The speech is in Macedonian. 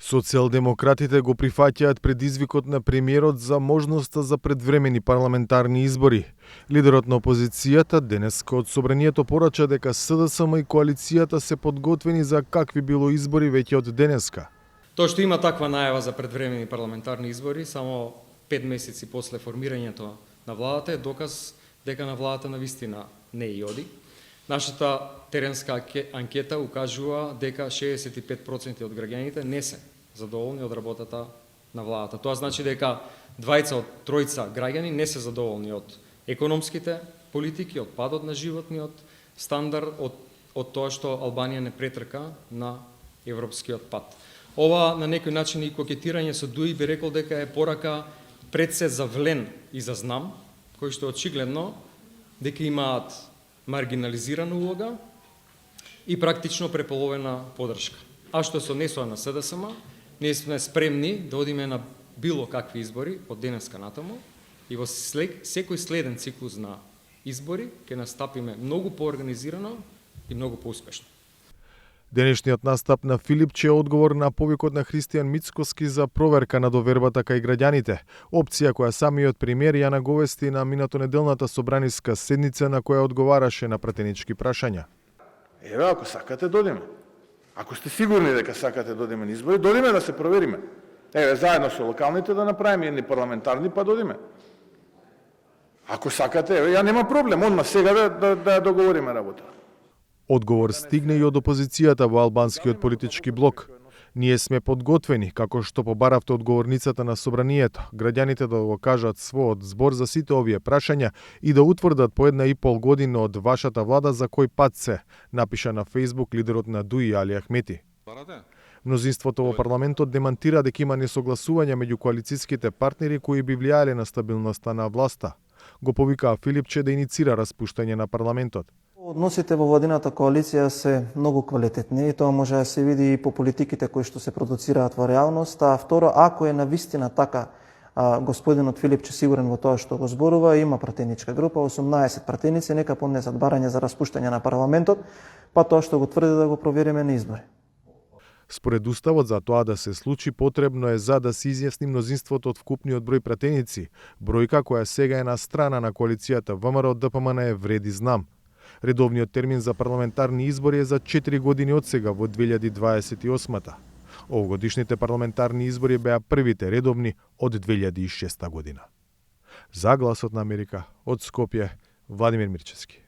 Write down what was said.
Социјалдемократите го прифаќаат предизвикот на премиерот за можноста за предвремени парламентарни избори. Лидерот на опозицијата денеска од собранието порача дека СДСМ и коалицијата се подготвени за какви било избори веќе од денеска. Тоа што има таква најава за предвремени парламентарни избори само 5 месеци после формирањето на владата е доказ дека на владата навистина не и оди. Нашата теренска анкета укажува дека 65% од граѓаните не се задоволни од работата на владата. Тоа значи дека двајца од тројца граѓани не се задоволни од економските политики, од падот на животниот стандард, од тоа што Албанија не претрка на европскиот пат. Ова на некој начин и кокетирање со Дуи би рекол дека е порака пред се за влен и за знам, кои што очигледно дека имаат маргинализирана улога и практично преполовена подршка. А што се однесува на СДСМ, ние сме спремни да одиме на било какви избори од денеска натаму и во секој следен циклус на избори ќе настапиме многу поорганизирано и многу поуспешно. Денешниот настап на Филипче е одговор на повикот на Христијан Мицкоски за проверка на довербата кај граѓаните, опција која самиот премиер ја наговести на минатонеделната собраниска седница на која одговараше на пратенички прашања. Еве, ако сакате, додиме. Ако сте сигурни дека сакате додиме на избори, додиме да се провериме. Еве, заедно со локалните да направиме едни парламентарни, па додиме. Ако сакате, еве, ја нема проблем, одма сега да договориме работа. Одговор стигне и од опозицијата во албанскиот политички блок. Ние сме подготвени, како што побаравте одговорницата на собранието, граѓаните да го кажат својот збор за сите овие прашања и да утврдат по 1,5 година од вашата влада за кој пат се, напиша на Фејсбук лидерот на Дуи Али Ахмети. Мнозинството во парламентот демантира дека има несогласување меѓу коалициските партнери кои би влијаеле на стабилноста на власта. Го повикаа Филипче да иницира распуштање на парламентот. Односите во владината коалиција се многу квалитетни и тоа може да се види и по политиките кои што се продуцираат во реалност, а второ, ако е навистина така господинот Филипче сигурен во тоа што го зборува, има пратеничка група, 18 пратеници, нека поднесат барање за распуштање на парламентот, па тоа што го тврди да го провериме на избори. Според уставот, за тоа да се случи потребно е за да се изјасни мнозинството од вкупниот број пратеници, бројка која сега е на страна на коалицијата ВМРО ДПМН е вреди знам. Редовниот термин за парламентарни избори е за 4 години од сега во 2028-та. Овогодишните парламентарни избори беа првите редовни од 2006 година. За Гласот на Америка, од Скопје, Владимир Мирчевски.